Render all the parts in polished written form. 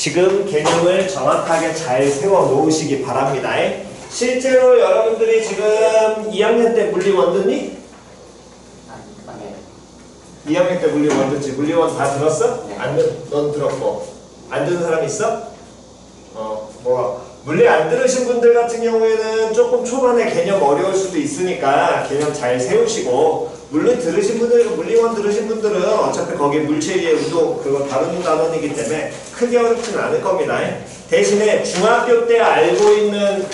지금 개념을 정확하게 잘 세워 놓으시기 바랍니다. 실제로 여러분들이 지금 2학년 때 물리원 듣니? 2학년 때 물리원 듣지? 물리원 다 들었어? 넌 들었고. 안 듣는 사람 있어? 물리 안 들으신 분들 같은 경우에는 조금 초반에 개념 어려울 수도 있으니까 개념 잘 세우시고, 물리 들으신 분들, 물리원 들으신 분들은 어차피 거기 물체의 운동 그거 다루는 단원이기 때문에 크게 어렵지는 않을 겁니다. 대신에 중학교 때 알고 있는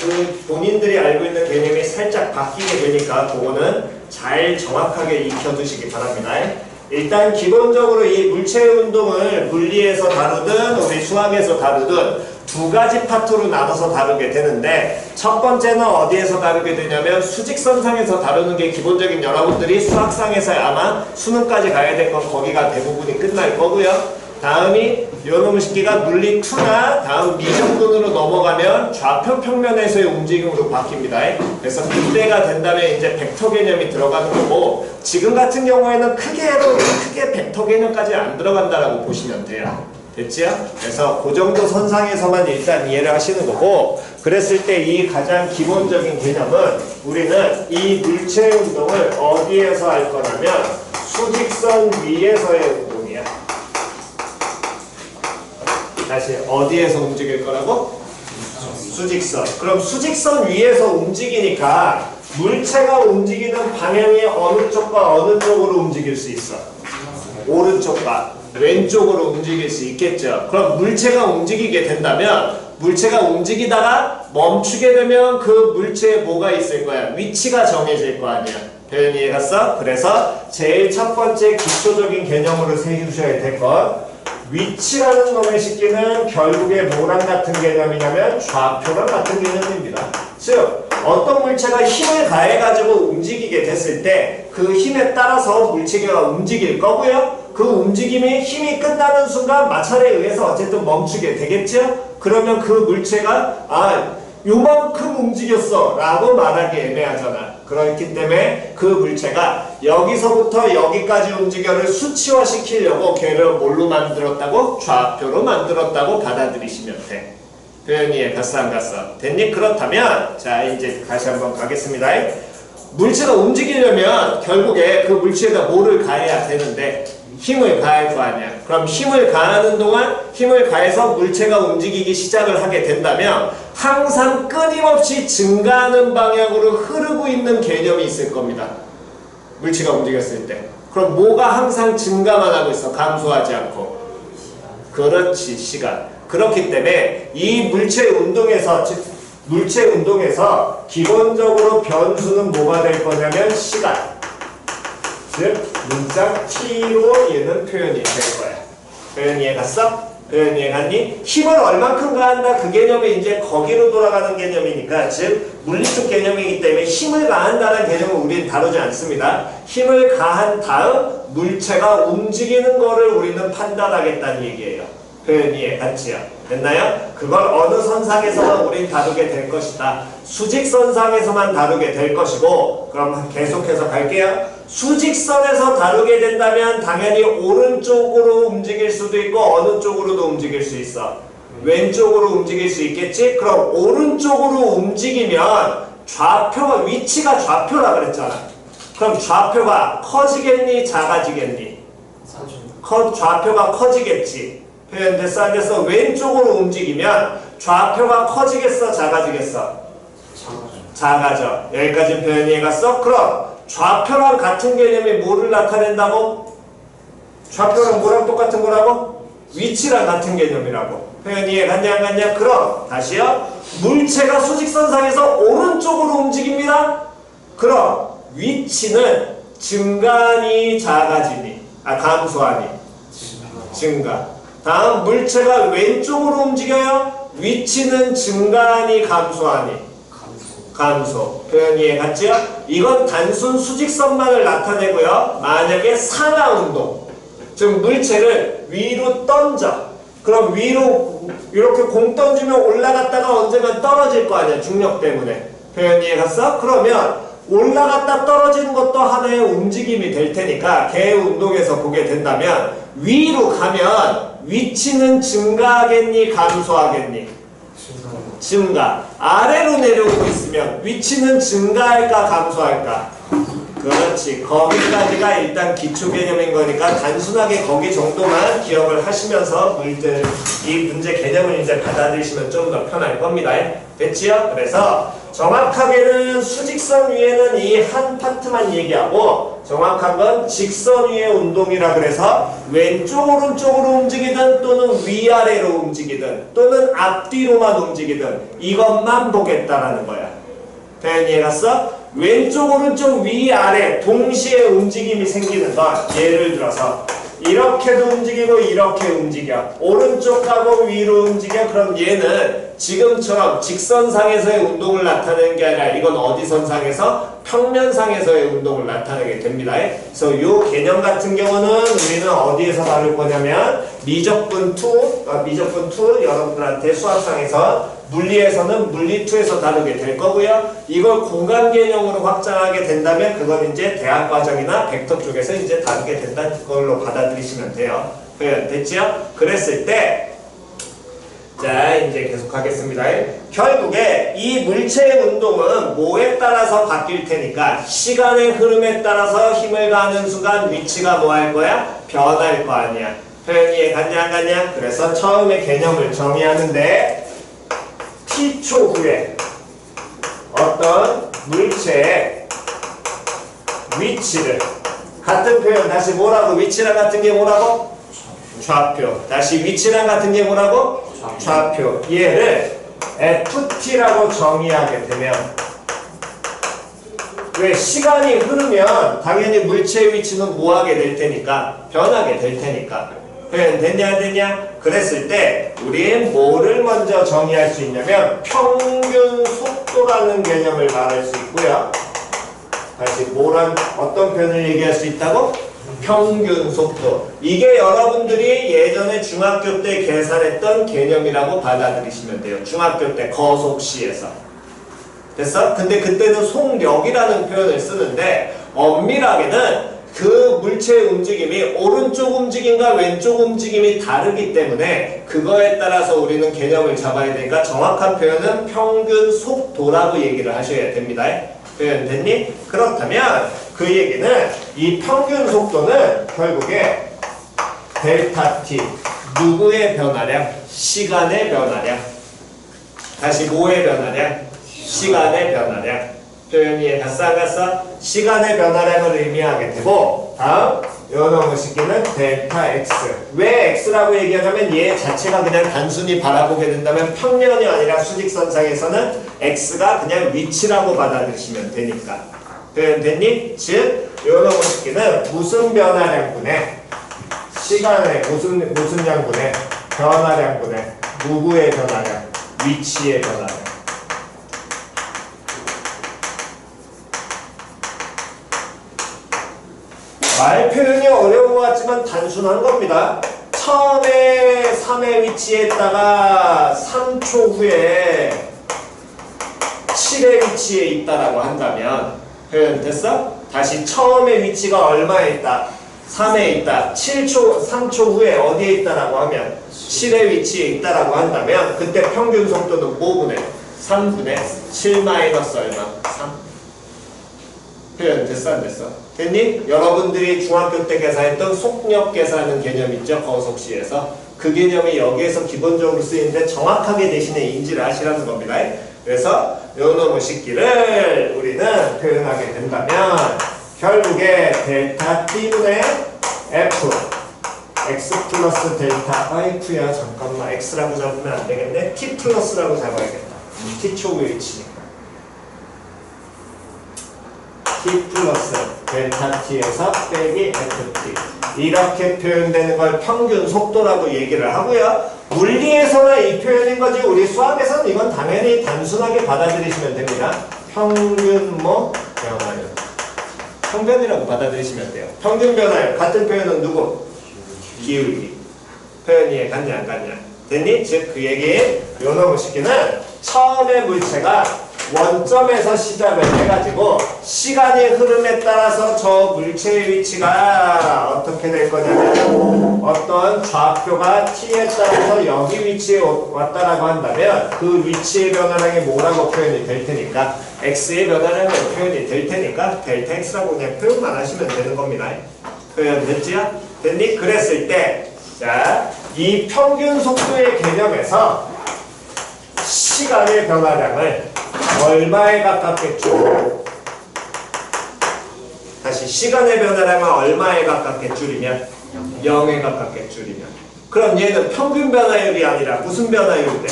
본인들이 알고 있는 개념이 살짝 바뀌게 되니까 그거는 잘 정확하게 익혀두시기 바랍니다. 일단 기본적으로 이 물체의 운동을 물리에서 다루든 우리 수학에서 다루든 두 가지 파트로 나눠서 다루게 되는데, 첫 번째는 어디에서 다루게 되냐면 수직선상에서 다루는 게 기본적인, 여러분들이 수학상에서 아마 수능까지 가야 될 건 거기가 대부분이 끝날 거고요. 다음이 요놈의 식기가 물리 2나 다음 미정분으로 넘어가면 좌표 평면에서의 움직임으로 바뀝니다. 그래서 그때가 된다면 이제 벡터 개념이 들어가는 거고, 지금 같은 경우에는 크게 벡터 개념까지 안 들어간다라고 보시면 돼요. 됐지요? 그래서 그 정도 선상에서만 일단 이해를 하시는 거고, 그랬을 때 이 가장 기본적인 개념은 우리는 이 물체의 운동을 어디에서 할 거냐면 수직선 위에서의 운동이야. 다시 어디에서 움직일 거라고? 수직선. 그럼 수직선 위에서 움직이니까 물체가 움직이는 방향이 어느 쪽과 어느 쪽으로 움직일 수 있어? 오른쪽과 왼쪽으로 움직일 수 있겠죠. 그럼 물체가 움직이게 된다면, 물체가 움직이다가 멈추게 되면 그 물체에 뭐가 있을 거야? 위치가 정해질 거 아니야. 표현 이해갔어? 그래서 제일 첫 번째 기초적인 개념으로 세우셔야 될 것, 위치라는 놈의 식기는 결국에 뭐랑 같은 개념이냐면 좌표랑 같은 개념입니다. 즉 어떤 물체가 힘을 가해가지고 움직이게 됐을 때 그 힘에 따라서 물체가 움직일 거고요. 그 움직임이 힘이 끝나는 순간 마찰에 의해서 어쨌든 멈추게 되겠죠. 그러면 그 물체가 요만큼 움직였어 라고 말하기 애매하잖아. 그렇기 때문에 그 물체가 여기서부터 여기까지 움직여를 수치화 시키려고 걔를 뭘로 만들었다고? 좌표로 만들었다고 받아들이시면 돼. 표현 이해 갔어 안 갔어? 됐니? 그렇다면 자 이제 다시 한번 가겠습니다. 물체가 움직이려면 결국에 그 물체에다 뭐를 가해야 되는데? 힘을 가할 거 아니야. 그럼 힘을 가하는 동안 힘을 가해서 물체가 움직이기 시작을 하게 된다면 항상 끊임없이 증가하는 방향으로 흐르고 있는 개념이 있을 겁니다. 물체가 움직였을 때. 그럼 뭐가 항상 증가만 하고 있어? 감소하지 않고. 그렇지, 시간. 그렇기 때문에 이 물체 운동에서 기본적으로 변수는 뭐가 될 거냐면 시간. 즉 문짝 t로 얘는 표현이 될 거야. 표현 이해 갔어? 표현 이해 갔니? 힘을 얼만큼 가한다 그 개념이 이제 거기로 돌아가는 개념이니까, 즉 물리 쪽 개념이기 때문에 힘을 가한다는 개념을 우리는 다루지 않습니다. 힘을 가한 다음 물체가 움직이는 거를 우리는 판단하겠다는 얘기예요. 표현 이해 갔지요? 됐나요? 그걸 어느 선상에서만 우린 다루게 될 것이다. 수직선상에서만 다루게 될 것이고, 그럼 계속해서 갈게요. 수직선에서 다루게 된다면 당연히 오른쪽으로 움직일 수도 있고 어느 쪽으로도 움직일 수 있어. 왼쪽으로 움직일 수 있겠지? 그럼 오른쪽으로 움직이면 좌표가, 위치가 좌표라 그랬잖아. 그럼 좌표가 커지겠니? 작아지겠니? 좌표가 커지겠지. 표현됐어 안 됐어? 왼쪽으로 움직이면 좌표가 커지겠어? 작아지겠어? 작아져. 여기까지 표현 이해갔어? 그럼 좌표랑 같은 개념이 뭐를 나타낸다고? 좌표랑 뭐랑 똑같은 거라고? 위치랑 같은 개념이라고. 표현 이해 갔냐 안 갔냐? 그럼 다시요. 물체가 수직선상에서 오른쪽으로 움직입니다. 그럼 위치는 증가하니 작아지니? 감소하니? 증가. 다음 물체가 왼쪽으로 움직여요. 위치는 증가하니 감소하니? 감소. 표현 이해 갔죠? 이건 단순 수직선만을 나타내고요. 만약에 상하 운동, 즉 물체를 위로 던져. 그럼 위로 이렇게 공 던지면 올라갔다가 언젠가 떨어질 거 아니야, 중력 때문에. 표현 이해 갔어? 그러면 올라갔다 떨어지는 것도 하나의 움직임이 될 테니까 개 운동에서 보게 된다면 위로 가면 위치는 증가하겠니? 감소하겠니? 증가. 아래로 내려오고 있으면 위치는 증가할까? 감소할까? 그렇지. 거기까지가 일단 기초 개념인 거니까 단순하게 거기 정도만 기억을 하시면서 이 문제 개념을 이제 받아들이시면 좀 더 편할 겁니다. 됐지요? 그래서 정확하게는 수직선 위에는 이 한 파트만 얘기하고 정확한 건 직선 위의 운동이라 그래서 왼쪽 오른쪽으로 움직이든 또는 위아래로 움직이든 또는 앞뒤로만 움직이든 이것만 보겠다라는 거야. 대현 이해갔어? 왼쪽 오른쪽 위아래 동시에 움직임이 생기는 건 예를 들어서 이렇게도 움직이고 이렇게 움직여. 오른쪽 가고 위로 움직여. 그럼 얘는 지금처럼 직선상에서의 운동을 나타내는 게 아니라 이건 어디 선상에서? 평면상에서의 운동을 나타내게 됩니다. 그래서 이 개념 같은 경우는 우리는 어디에서 다룰 거냐면 미적분 2 여러분들한테 수학상에서 물리에서는 물리2에서 다루게 될 거고요. 이걸 공간 개념으로 확장하게 된다면 그건 이제 대학 과정이나 벡터 쪽에서 이제 다루게 된다는 걸로 받아들이시면 돼요. 됐지요? 그랬을 때 자 이제 계속 하겠습니다. 결국에 이 물체의 운동은 뭐에 따라서 바뀔 테니까 시간의 흐름에 따라서 힘을 가하는 순간 위치가 뭐 할 거야? 변할 거 아니야. 표현이 이해 갔냐 안 갔냐? 그래서 처음에 개념을 정의하는데 t초 후에 어떤 물체의 위치를 같은 표현 다시 뭐라고? 위치랑 같은 게 뭐라고? 좌표. 다시 위치랑 같은 게 뭐라고? 좌표. 얘를 ft라고 정의하게 되면 왜 시간이 흐르면 당연히 물체의 위치는 뭐하게 될 테니까 변하게 될 테니까 표현 됐냐 안 됐냐? 그랬을 때 우린 뭐를 먼저 정의할 수 있냐면 평균 속도라는 개념을 말할 수 있고요. 다시 어떤 표현을 얘기할 수 있다고? 평균 속도. 이게 여러분들이 예전에 중학교 때 계산했던 개념이라고 받아들이시면 돼요. 중학교 때 거속시에서. 됐어? 근데 그때는 속력이라는 표현을 쓰는데 엄밀하게는 그 물체의 움직임이 오른쪽 움직임과 왼쪽 움직임이 다르기 때문에 그거에 따라서 우리는 개념을 잡아야 되니까 정확한 표현은 평균 속도라고 얘기를 하셔야 됩니다. 표현 됐니? 그렇다면 그 얘기는 이 평균 속도는 결국에 델타 t 누구의 변화량? 시간의 변화량. 다시 뭐의 변화량? 시간의 변화량. 표현이 이해갔어 안 갔어? 시간의 변화량을 의미하게 되고 다음 요놈의 식기는 델타 x. 왜 x라고 얘기하냐면 얘 자체가 그냥 단순히 바라보게 된다면 평면이 아니라 수직선상에서는 x가 그냥 위치라고 받아들이시면 되니까. 표현 됐니? 즉 요놈의 식기는 무슨 변화량분의 시간의 무슨 양분의 변화량분의 누구의 변화량? 위치의 변화량. 말 표현이 어려운 것 같지만 단순한 겁니다. 처음에 3의 위치에 있다가 3초 후에 7의 위치에 있다라고 한다면 표현 됐어? 다시 처음의 위치가 얼마에 있다? 3에 있다. 3초 후에 어디에 있다라고 하면 7의 위치에 있다라고 한다면 그때 평균 속도는 5분의 3분의 7 마이너스 얼마? 3. 표현 됐어 안 됐어? 됐니? 여러분들이 중학교 때 계산했던 속력 계산하는 개념 있죠? 거속시에서. 그 개념이 여기에서 기본적으로 쓰이는데 정확하게 대신에 인지를 하시라는 겁니다. 그래서 요놈의 식기를 우리는 표현하게 된다면 결국에 델타 t분의 f x 플러스 델타 아이쿠야 잠깐만 x라고 잡으면 안 되겠네. t 플러스라고 잡아야겠다. t초 위치니까. t 플러스 델타 t에서 빼기 ft 이렇게 표현되는 걸 평균 속도라고 얘기를 하고요. 물리에서는 이 표현인 거지 우리 수학에서는 이건 당연히 단순하게 받아들이시면 됩니다. 평균 변화율 평변이라고 받아들이시면 돼요. 평균 변화율 같은 표현은 누구? 기울기. 표현 이해 갔냐 안 갔냐? 됐니? 즉 그 얘기 요놈의 식기는 처음에 물체가 원점에서 시작을 해가지고 시간의 흐름에 따라서 저 물체의 위치가 어떻게 될 거냐면 어떤 좌표가 t에 따라서 여기 위치에 왔다라고 한다면 그 위치의 변화량이 뭐라고 표현이 될 테니까 x의 변화량으로 표현이 될 테니까 델타 x라고 그냥 표현만 하시면 되는 겁니다. 표현 됐지요? 됐니? 그랬을 때 자, 이 평균 속도의 개념에서 시간의 변화량을 얼마에 가깝게 줄이면 다시 시간의 변화량을 얼마에 가깝게 줄이면 0에 가깝게 줄이면 그럼 얘는 평균 변화율이 아니라 무슨 변화율이 돼?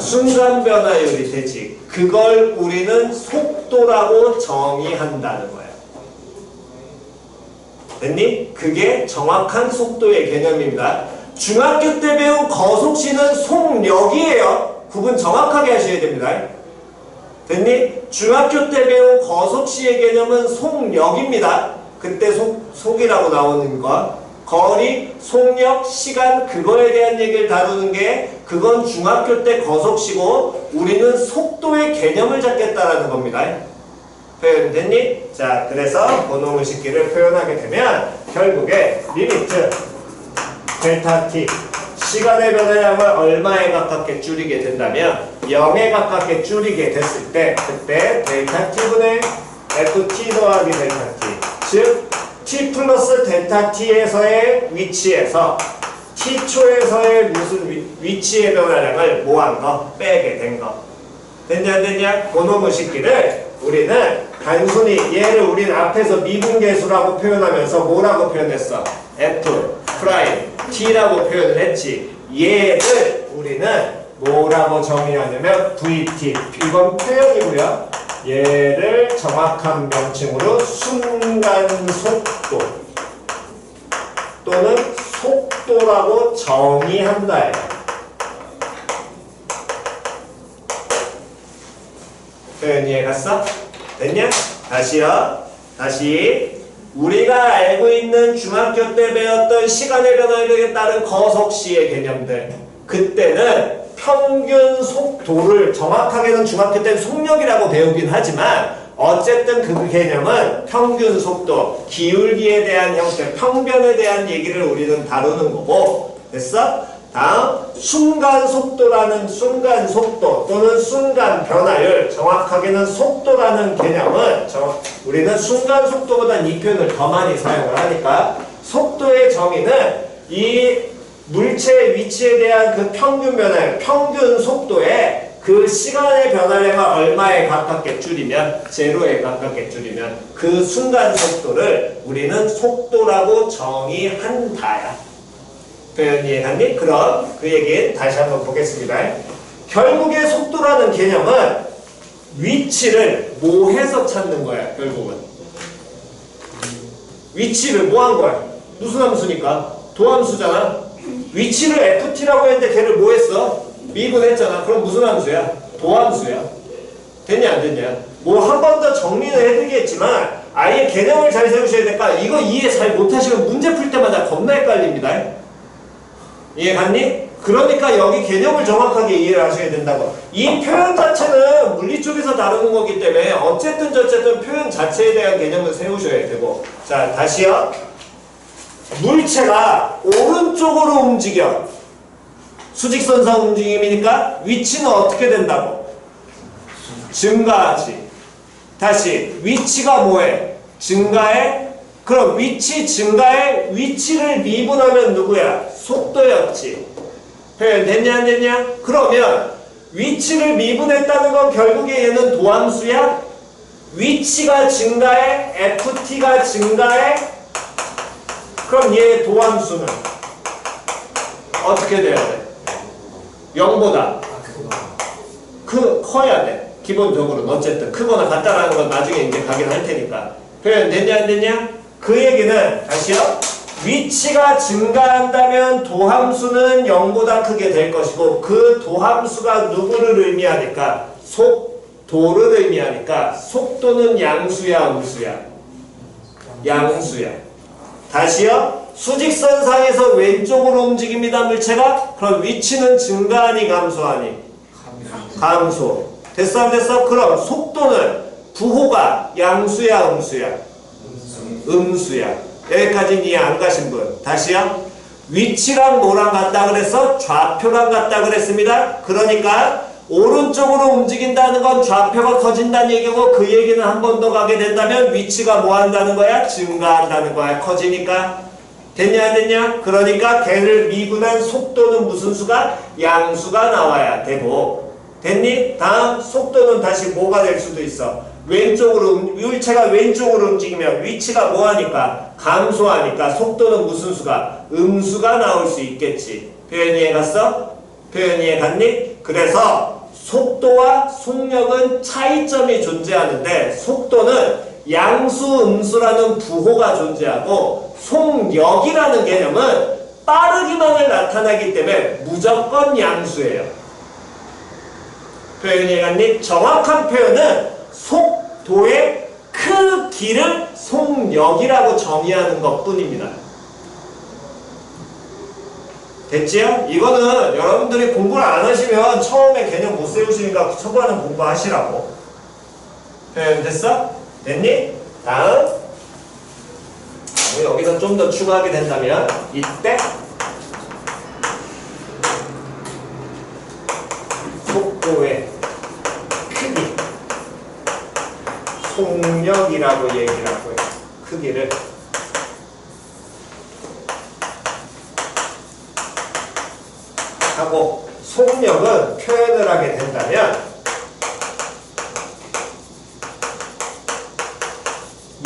순간 변화율이 되지. 그걸 우리는 속도라고 정의한다는 거야. 됐니? 그게 정확한 속도의 개념입니다. 중학교 때 배운 거속시는 속력이에요. 구분 정확하게 하셔야 됩니다. 됐니? 중학교 때 배운 거속시의 개념은 속력입니다. 그때 속이라고 나오는 거 거리, 속력, 시간 그거에 대한 얘기를 다루는 게 그건 중학교 때 거속시고 우리는 속도의 개념을 잡겠다라는 겁니다. 표현됐니? 자, 그래서 번호의식기를 표현하게 되면 결국에 리미트 델타 t 시간의 변화량을 얼마에 가깝게 줄이게 된다면 0에 가깝게 줄이게 됐을 때 그때 델타 t분의 ft 더하기 델타 t 즉 t 플러스 델타 t에서의 위치에서 t초에서의 무슨 위치의 변화량을 뭐한 거? 빼게 된 거. 됐냐 안 됐냐? 번호의식기를 우리는 단순히 얘를 우리는 앞에서 미분계수라고 표현하면서 뭐라고 표현했어? f 프라임 t라고 표현을 했지. 얘를 우리는 뭐라고 정의하냐면 vt 이건 표현이고요. 얘를 정확한 명칭으로 순간 속도 또는 속도라고 정의한다. 표현 이해 갔어? 됐냐? 다시요. 다시 우리가 알고 있는 중학교 때 배웠던 시간의 변화에 따른 거속시의 개념들 그때는 평균 속도를 정확하게는 중학교 때는 속력이라고 배우긴 하지만 어쨌든 그 개념은 평균 속도, 기울기에 대한 형태, 평변에 대한 얘기를 우리는 다루는 거고 됐어? 다음 순간 속도라는 순간 속도 또는 순간 변화율 정확하게는 속도라는 개념은 우리는 순간 속도보다는 이 표현을 더 많이 사용을 하니까 속도의 정의는 이 물체의 위치에 대한 그 평균 변화율, 평균 속도에 그 시간의 변화량을 얼마에 가깝게 줄이면 제로에 가깝게 줄이면 그 순간 속도를 우리는 속도라고 정의한다야. 표현 이해하니? 그럼 그 얘기 다시 한번 보겠습니다. 결국에 속도라는 개념은 위치를 뭐 해서 찾는 거야, 결국은. 위치를 뭐 한 거야? 무슨 함수니까? 도함수잖아. 위치를 ft라고 했는데 걔를 뭐 했어? 미분했잖아. 그럼 무슨 함수야? 도함수야. 됐냐 안 됐냐? 뭐 한 번 더 정리는 해드리겠지만 아예 개념을 잘 세우셔야 될까? 이거 이해 잘 못하시면 문제 풀 때마다 겁나 헷갈립니다. 이해 갔니? 그러니까 여기 개념을 정확하게 이해를 하셔야 된다고. 이 표현 자체는 물리 쪽에서 다루는 거기 때문에 어쨌든 저쨌든 표현 자체에 대한 개념을 세우셔야 되고. 자, 다시요. 물체가 오른쪽으로 움직여. 수직선상 움직임이니까 위치는 어떻게 된다고? 증가하지. 다시 위치가 뭐해? 증가해? 그럼 위치 증가에 위치를 미분하면 누구야? 속도였지. 표현 됐냐 안 됐냐? 그러면 위치를 미분했다는 건 결국에 얘는 도함수야? 위치가 증가해? ft가 증가해? 그럼 얘의 도함수는 어떻게 돼야 돼? 0보다 커야 돼. 기본적으로는 어쨌든 크거나 같다라는 건 나중에 이제 가긴 할 테니까. 표현 됐냐 안 됐냐? 그 얘기는 다시요. 위치가 증가한다면 도함수는 0보다 크게 될 것이고 그 도함수가 누구를 의미하니까? 속도를 의미하니까 속도는 양수야 음수야? 양수야. 다시요. 수직선상에서 왼쪽으로 움직입니다 물체가. 그럼 위치는 증가하니 감소하니? 감소. 됐어 안 됐어? 그럼 속도는 부호가 양수야 음수야? 음수야. 여기까지 이해 안 가신 분 다시요. 위치랑 뭐랑 같다 그랬어? 좌표랑 같다 그랬습니다. 그러니까 오른쪽으로 움직인다는 건 좌표가 커진다는 얘기고 그 얘기는 한 번 더 가게 된다면 위치가 뭐 한다는 거야? 증가한다는 거야. 커지니까. 됐냐 안 됐냐? 그러니까 걔를 미분한 속도는 무슨 수가? 양수가 나와야 되고. 됐니? 다음 속도는 다시 뭐가 될 수도 있어. 왼쪽으로 물체가 왼쪽으로 움직이면 위치가 뭐하니까? 감소하니까 속도는 무슨 수가? 음수가 나올 수 있겠지. 표현 이해 갔어? 표현 이해 갔니? 그래서 속도와 속력은 차이점이 존재하는데 속도는 양수, 음수라는 부호가 존재하고 속력이라는 개념은 빠르기만을 나타나기 때문에 무조건 양수예요. 표현 이해 갔니? 정확한 표현은 속도의 크기를 속력이라고 정의하는 것 뿐입니다. 됐지요? 이거는 여러분들이 공부를 안 하시면 처음에 개념 못 세우시니까 초반에 공부하시라고. 표현 됐어? 됐니? 다음. 여기서 좀 더 추가하게 된다면 이때 속도의 크기 속력이라고 얘기를 하고요. 크기를 하고 속력은 표현을 하게 된다면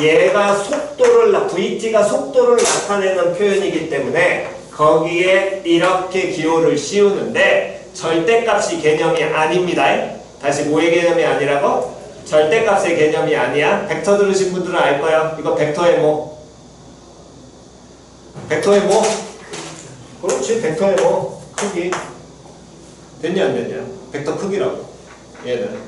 얘가 속도를 VT가 속도를 나타내는 표현이기 때문에 거기에 이렇게 기호를 씌우는데 절대값이 개념이 아닙니다. 다시 뭐의 개념이 아니라고? 절대값의 개념이 아니야. 벡터 들으신 분들은 알 거야. 이거 벡터의 뭐? 벡터의 뭐? 그렇지, 벡터의 뭐? 크기. 됐냐 안 됐냐? 벡터 크기라고. 얘는.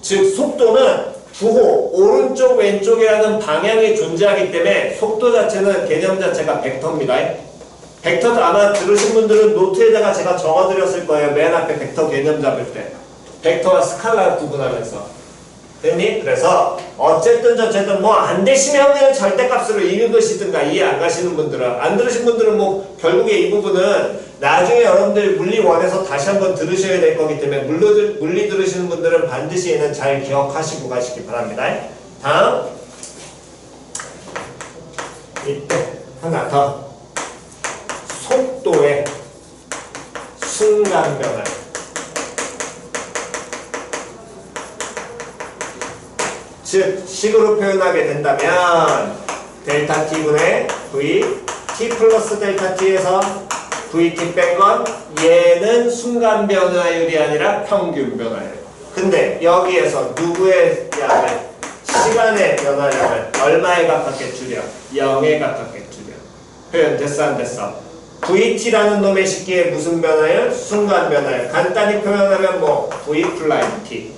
즉 속도는 부호 오른쪽 왼쪽이라는 방향이 존재하기 때문에 속도 자체는 개념 자체가 벡터입니다. 벡터도 아마 들으신 분들은 노트에다가 제가 적어드렸을 거예요. 맨 앞에 벡터 개념 잡을 때. 벡터와 스칼라 구분하면서. 됐니? 그래서 어쨌든 뭐 안 되시면 그냥 절대값으로 읽으시든가 이해 안 가시는 분들은 안 들으신 분들은 뭐 결국에 이 부분은 나중에 여러분들 물리 1에서 다시 한번 들으셔야 될 거기 때문에 물리 들으시는 분들은 반드시 얘는 잘 기억하시고 가시기 바랍니다. 다음 이때 하나 더 속도의 순간 변화 즉 식으로 표현하게 된다면 델타 t분의 v t 플러스 델타 t에서 vt 뺀 건 얘는 순간 변화율이 아니라 평균 변화율. 근데 여기에서 누구의 양을 시간의 변화량을 얼마에 가깝게 줄여? 0에 가깝게 줄여. 표현 됐어 안 됐어? vt라는 놈의 식기에 무슨 변화율? 순간 변화율. 간단히 표현하면 뭐 v 플라임 t.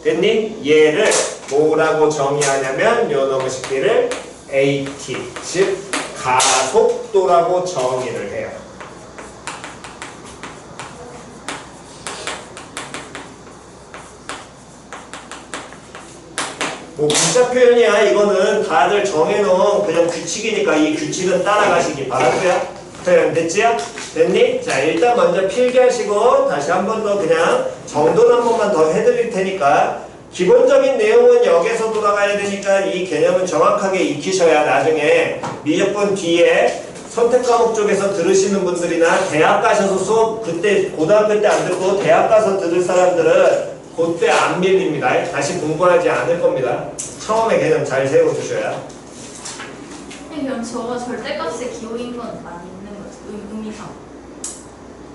됐니? 얘를 뭐라고 정의하냐면 요 놈의 식기를 AT, 즉 가속도라고 정의를 해요. 뭐 문자 표현이야. 이거는 다들 정해놓은 그냥 규칙이니까 이 규칙은 따라가시기 바라고요. 표현 됐지요? 됐니? 자 일단 먼저 필기하시고 다시 한 번 더 그냥 정돈 한 번만 더 해드릴 테니까 기본적인 내용은 여기서 돌아가야 되니까 이 개념은 정확하게 익히셔야 나중에 미적분 뒤에 선택 과목 쪽에서 들으시는 분들이나 대학 가셔서 수업 그때 고등학교 때 안 듣고 대학 가서 들을 사람들은 그때 안 밀립니다. 다시 공부하지 않을 겁니다. 처음에 개념 잘 세워주셔야. 그럼 저거 절대값의 기호인 건 맞는 거죠? 의미상.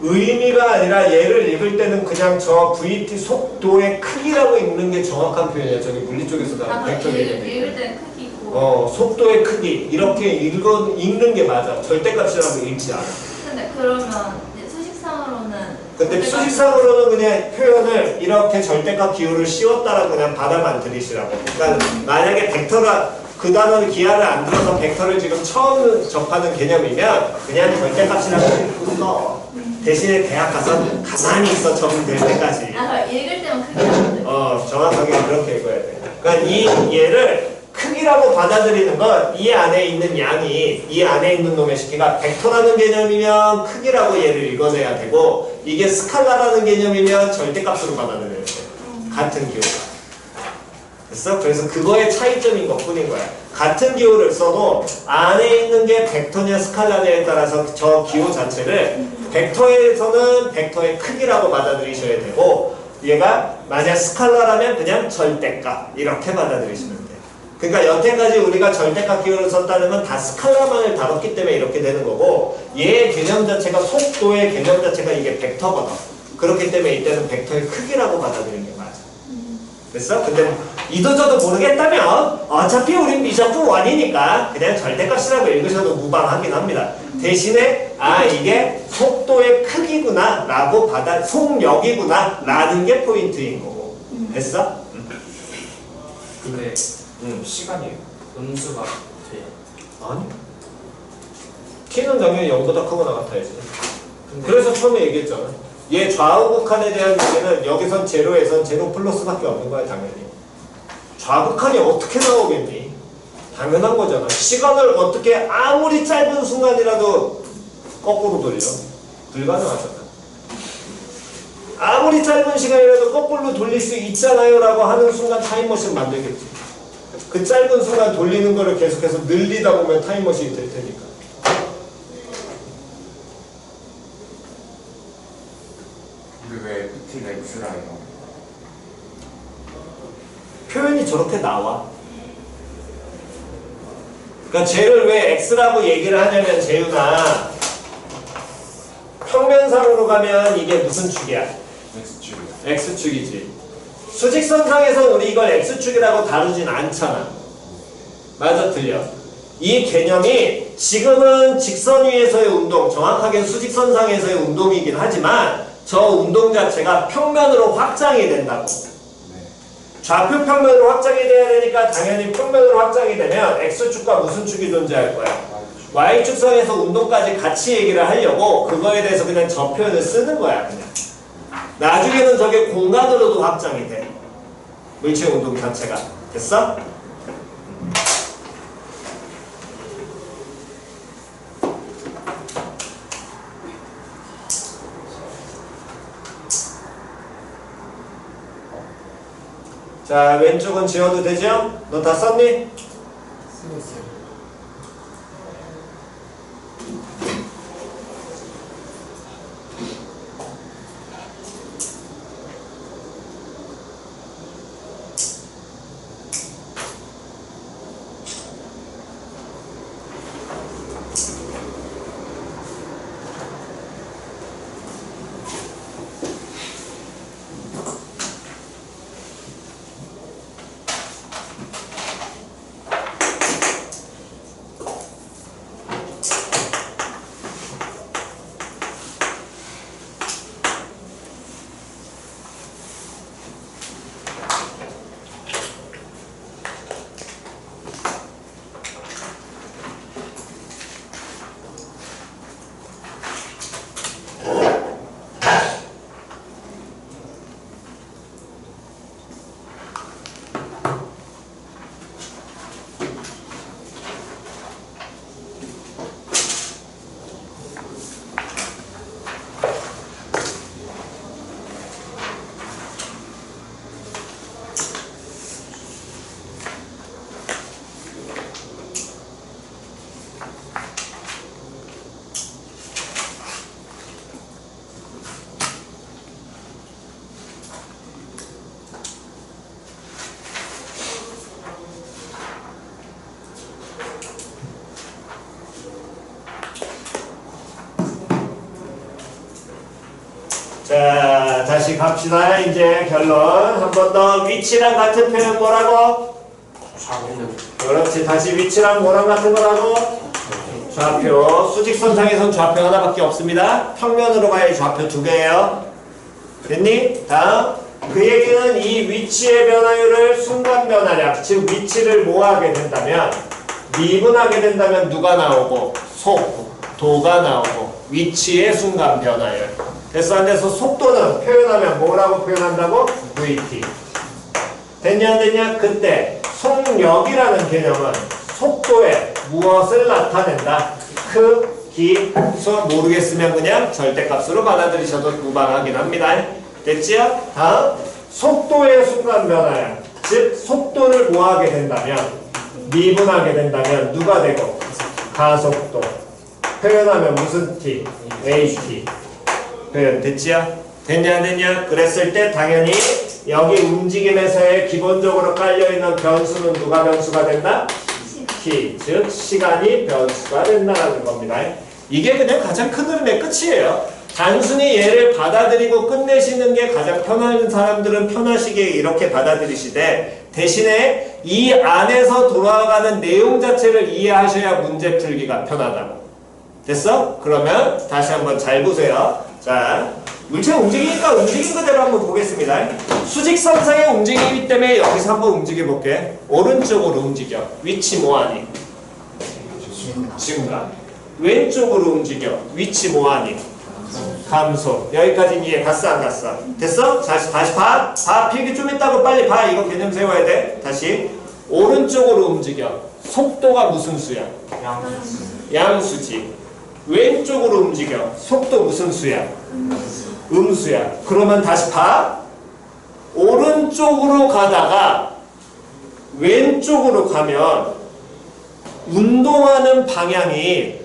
의미가 아니라 얘를 읽을 때는 그냥 저 VT 속도의 크기라고 읽는 게 정확한 표현이에요. 저기 물리 쪽에서 나온 벡터 개념이. 읽을 때는 크기고. 속도의 크기 이렇게 읽는 게 맞아. 절대값이라고 읽지 않아. 근데 그러면 이제 수식상으로는. 근데 수식상으로는 그냥 표현을 이렇게 절대값 기호를 씌웠다라고 그냥 받아만 들이시라고. 그러니까 만약에 벡터가 그 단어를 기하를 안 들어서 벡터를 지금 처음 접하는 개념이면 그냥 절대값이라고 읽고 써. 대신에 대학 가서 가만히 있어 적응될 때까지. 아, 읽을 때만 크게 안 돼. 정확하게 그렇게 읽어야 돼. 그러니까 이 얘를 크기라고 받아들이는 건 이 안에 있는 양이 이 안에 있는 놈의 식기가 벡터라는 개념이면 크기라고 얘를 읽어내야 되고 이게 스칼라라는 개념이면 절대값으로 받아들여야 돼. 같은 기호. 됐어? 그래서 그거의 차이점인 것뿐인 거야. 같은 기호를 써도 안에 있는 게 벡터냐 스칼라냐에 따라서 저 기호 자체를 벡터에서는 벡터의 크기라고 받아들이셔야 되고 얘가 만약 스칼라라면 그냥 절대값 이렇게 받아들이시면 돼요. 그러니까 여태까지 우리가 절대값 기호를 썼다는 건 다 스칼라만을 다뤘기 때문에 이렇게 되는 거고 얘의 개념 자체가 속도의 개념 자체가 이게 벡터거든. 그렇기 때문에 이때는 벡터의 크기라고 받아들이는 게 맞아. 됐어? 근데 이도저도 모르겠다면 어차피 우린 비숍프 원이니까 그냥 절대값이라고 읽으셔도 무방하긴 합니다. 대신에 이게 속도의 크기구나 라고 속력이구나 라는 게 포인트인 거고. 됐어? 근데 시간이 음수가 돼. 아니 t는 당연히 0보다 크거나 같아야지. 근데 그래서 처음에 얘기했잖아. 얘 좌우극한에 대한 얘기는 여기선 제로에선 제로 플러스밖에 없는 거야 당연히. 좌극한이 어떻게 나오겠니? 당연한 거잖아. 시간을 어떻게 아무리 짧은 순간이라도 거꾸로 돌려? 불가능하잖아. 아무리 짧은 시간이라도 거꾸로 돌릴 수 있잖아요 라고 하는 순간 타임머신 만들겠지. 그 짧은 순간 돌리는 거를 계속해서 늘리다 보면 타임머신이 될 테니까. 근데 왜 FT가 X라요? 표현이 저렇게 나와. 그러니까 쟤를 왜 X라고 얘기를 하냐면 재윤아 평면상으로 가면 이게 무슨 축이야? X축이요. X축이지. 수직선상에서 우리 이걸 X축이라고 다루진 않잖아. 맞아 틀려? 이 개념이 지금은 직선 위에서의 운동, 정확하게 수직선상에서의 운동이긴 하지만 저 운동 자체가 평면으로 확장이 된다고. 좌표 평면으로 확장이 돼야 되니까 당연히 평면으로 확장이 되면 X축과 무슨 축이 존재할 거야? Y축선에서 운동까지 같이 얘기를 하려고 그거에 대해서 그냥 저 표현을 쓰는 거야 그냥. 나중에는 저게 공간으로도 확장이 돼. 물체 운동 자체가. 됐어? 자, 왼쪽은 지워도 되죠? 너 다 썼니? 쓰고 있어요. 자, 다시 갑시다. 이제 결론. 한 번 더. 위치랑 같은 표현 뭐라고? 좌표는 그렇지. 다시 위치랑 뭐랑 같은 거라고? 좌표. 수직선상에선 좌표 하나밖에 없습니다. 평면으로 가야 좌표 두 개예요. 됐니? 다음. 그 얘기는 이 위치의 변화율을 순간 변화량, 즉 위치를 모아하게 된다면, 미분하게 된다면 누가 나오고? 속, 도가 나오고, 위치의 순간 변화율. 됐어 안 돼서 속도는 표현하면 뭐라고 표현한다고? VT. 됐냐 안 됐냐? 그때 속력이라는 개념은 속도에 무엇을 나타낸다? 기, 수 모르겠으면 그냥 절대값으로 받아들이셔도 무방하긴 합니다. 됐지요? 다음 속도의 순간 변화야. 즉 속도를 뭐하게 된다면 미분하게 된다면 누가 되고? 가속도. 표현하면 무슨 t? AT. 표현 됐지요? 됐냐 안 됐냐? 그랬을 때 당연히 여기 움직임에서의 기본적으로 깔려있는 변수는 누가 변수가 된다? t. 즉 시간이 변수가 된다는 겁니다. 이게 그냥 가장 큰 흐름의 끝이에요. 단순히 얘를 받아들이고 끝내시는 게 가장 편한 사람들은 편하시게 이렇게 받아들이시되 대신에 이 안에서 돌아가는 내용 자체를 이해하셔야 문제 풀기가 편하다고. 됐어? 그러면 다시 한번 잘 보세요. 자, 물체가 움직이니까 움직인 그대로 한번 보겠습니다. 수직선상의 움직이기 때문에 여기서 한번 움직여 볼게. 오른쪽으로 움직여. 위치 뭐하니? 증가. 왼쪽으로 움직여. 위치 뭐하니? 감소. 여기까지는 이해 갔어 안 갔어? 됐어? 다시 봐. 필기 좀 있다고 빨리 봐. 이거 개념 세워야 돼. 다시 오른쪽으로 움직여. 속도가 무슨 수야? 양수지. 왼쪽으로 움직여. 속도 무슨 수야? 음수야. 그러면 다시 봐. 오른쪽으로 가다가 왼쪽으로 가면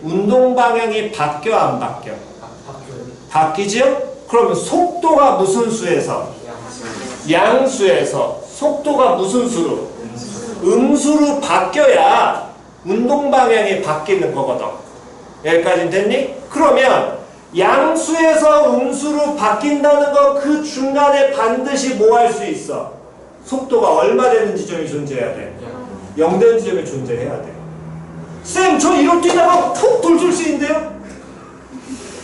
운동 방향이 바뀌어 안 바뀌어? 바뀌지요? 그러면 속도가 무슨 수에서? 양수에서 속도가 무슨 수로? 음수로 바뀌어야 운동 방향이 바뀌는 거거든. 여기까지는 됐니? 그러면 양수에서 음수로 바뀐다는 건 그 중간에 반드시 뭐 할 수 있어? 속도가 얼마 되는 지점이 존재해야 돼? 0 되는 지점이 존재해야 돼. 쌤, 저 이로 뛰다가 훅 돌줄 수 있는데요?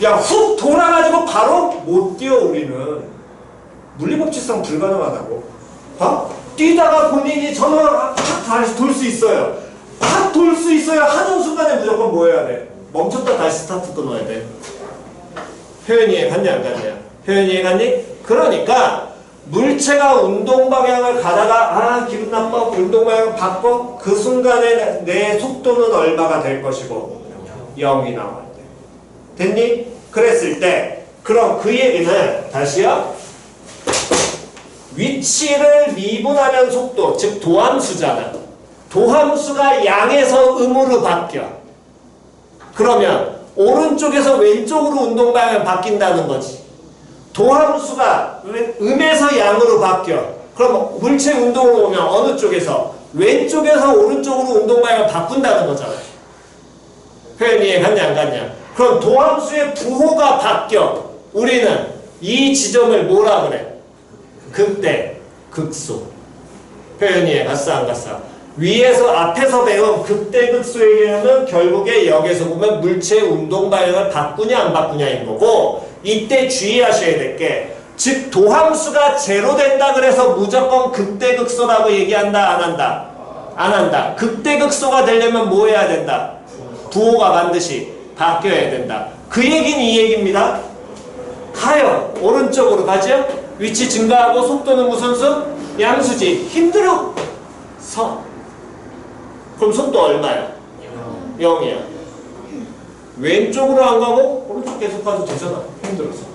야, 훅 돌아가지고 바로 못 뛰어, 우리는. 물리법칙상 불가능하다고. 봐? 뛰다가 본인이 전화를 확 다시 돌 수 있어요. 확 돌 수 있어야 하는 순간에 무조건 뭐 해야 돼? 멈췄다 다시 스타트 끊어야 돼. 표현이 이해갔냐 안 갔냐? 표현이 이해갔니? 그러니까 물체가 운동 방향을 가다가 기분 나빠 운동 방향을 바꿔 그 순간에 내 속도는 얼마가 될 것이고 0이 나와야 돼. 됐니? 그랬을 때 그럼 그 얘기는 다시요. 위치를 미분하면 속도 즉 도함수잖아. 도함수가 양에서 음으로 바뀌어. 그러면 오른쪽에서 왼쪽으로 운동 방향이 바뀐다는 거지. 도함수가 음에서 양으로 바뀌어. 그럼 물체 운동으로 오면 어느 쪽에서? 왼쪽에서 오른쪽으로 운동 방향을 바꾼다는 거잖아. 표현이 이해갔냐 안 갔냐? 그럼 도함수의 부호가 바뀌어. 우리는 이 지점을 뭐라 그래? 극대, 극소. 표현이 이해갔어 안 갔어? 위에서 앞에서 배운 극대극소의 개념은 결국에 여기서 보면 물체의 운동 방향을 바꾸냐 안 바꾸냐인 거고 이때 주의하셔야 될 게 즉 도함수가 제로 된다 그래서 무조건 극대극소라고 얘기한다 안 한다? 안 한다. 극대극소가 되려면 뭐 해야 된다? 부호가 반드시 바뀌어야 된다. 그 얘기는 이 얘기입니다. 가요. 오른쪽으로 가죠? 위치 증가하고 속도는 무슨 수? 양수지. 힘들어. 그럼 속도 얼마야? 0이야. 왼쪽으로 안 가고 오른쪽 계속 가도 되잖아. 힘들어서.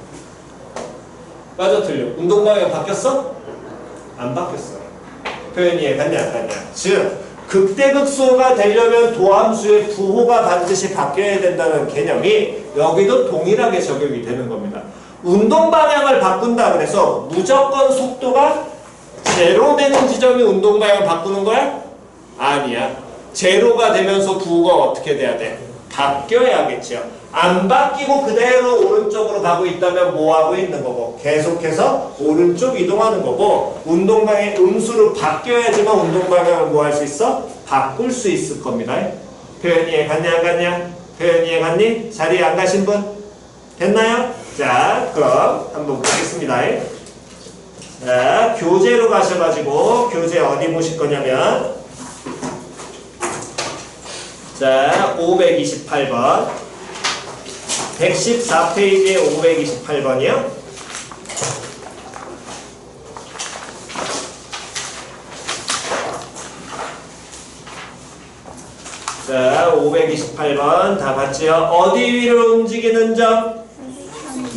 맞아 틀려. 운동 방향 바뀌었어? 안 바뀌었어. 표현이 이해갔냐 안 갔냐? 즉 극대극소가 되려면 도함수의 부호가 반드시 바뀌어야 된다는 개념이 여기도 동일하게 적용이 되는 겁니다. 운동 방향을 바꾼다 그래서 무조건 속도가 제로 되는 지점이 운동 방향을 바꾸는 거야? 아니야. 제로가 되면서 부호가 어떻게 돼야 돼? 바뀌어야겠죠. 안 바뀌고 그대로 오른쪽으로 가고 있다면 뭐 하고 있는 거고? 계속해서 오른쪽 이동하는 거고 운동 방향 음수로 바뀌어야지만 운동 방향을 뭐 할 수 있어? 바꿀 수 있을 겁니다. 표현이 이해갔냐 안 갔냐? 표현이 이해갔니? 자리에 안 가신 분? 됐나요? 자, 그럼 한번 보겠습니다. 자, 교재로 가셔가지고 교재 어디 보실 거냐면 자, 528번 114페이지에 528번이요. 자, 528번 다 봤지요? 어디 위로 움직이는 점?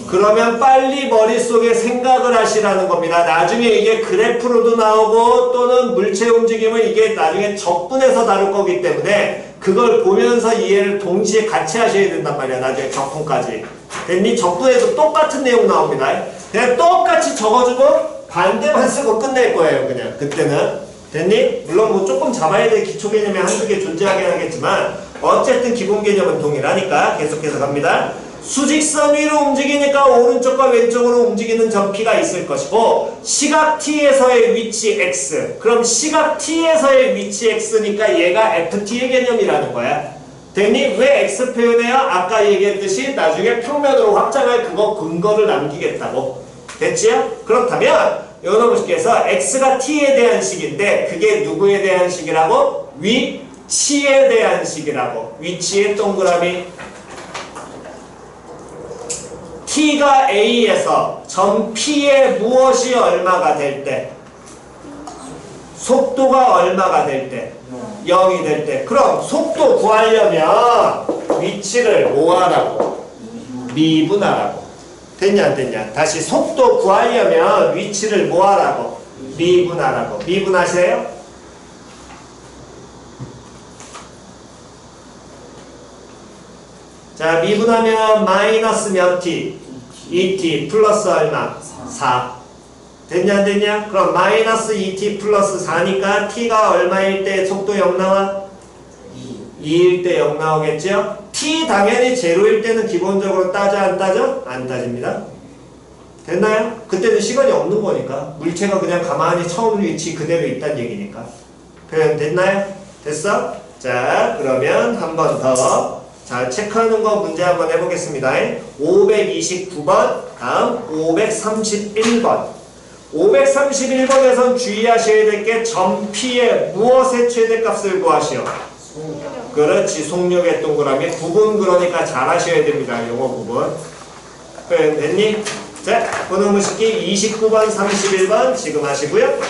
그러면 빨리 머릿속에 생각을 하시라는 겁니다. 나중에 이게 그래프로도 나오고 또는 물체 움직임을 이게 나중에 적분해서 다룰 거기 때문에 그걸 보면서 이해를 동시에 같이 하셔야 된단 말이야. 나중에 적분까지. 됐니? 적분에도 똑같은 내용 나옵니다. 그냥 똑같이 적어주고 반대만 쓰고 끝낼 거예요. 그냥 그때는. 됐니? 물론 뭐 조금 잡아야 될 기초 개념이 한두 개 존재하긴 하겠지만 어쨌든 기본 개념은 동일하니까 계속해서 갑니다. 수직선 위로 움직이니까 오른쪽과 왼쪽으로 움직이는 점 P가 있을 것이고 시각 T에서의 위치 X. 그럼 시각 T에서의 위치 X니까 얘가 FT의 개념이라는 거야. 됐니? 왜 X 표현해요? 아까 얘기했듯이 나중에 평면으로 확장할 그거 근거를 남기겠다고. 됐지요? 그렇다면 여러분께서 X가 T에 대한 식인데 그게 누구에 대한 식이라고? 위치에 대한 식이라고. 위치의 동그라미. T가 A에서 점 P의 무엇이 얼마가 될 때? 속도가 얼마가 될 때? 0이 될 때. 그럼 속도 구하려면 위치를 뭐 하라고? 미분하라고. 됐냐 안 됐냐? 다시 속도 구하려면 위치를 뭐 하라고? 미분하라고. 미분하세요? 자, 미분하면 마이너스 몇 t? 2t 플러스 얼마? 4. 됐냐 안 됐냐? 그럼 마이너스 2t 플러스 4니까 t가 얼마일 때 속도 0 나와? 2일 때 0 나오겠죠? t 당연히 제로일 때는 기본적으로 따져 안 따져? 안 따집니다. 됐나요? 그때는 시간이 없는 거니까. 물체가 그냥 가만히 처음 위치 그대로 있다는 얘기니까. 표현 됐나요? 됐어? 자, 그러면 한 번 더. 자, 체크하는 거 문제 한번 해보겠습니다. 529번, 다음 531번. 531번에선 주의하셔야 될 게 점 P의 무엇의 최대값을 구하시오? 그렇지, 속력의 동그라미. 구분 그러니까 잘 하셔야 됩니다. 용어 구분. 됐니? 자, 번호 무식기 29번, 31번 지금 하시고요.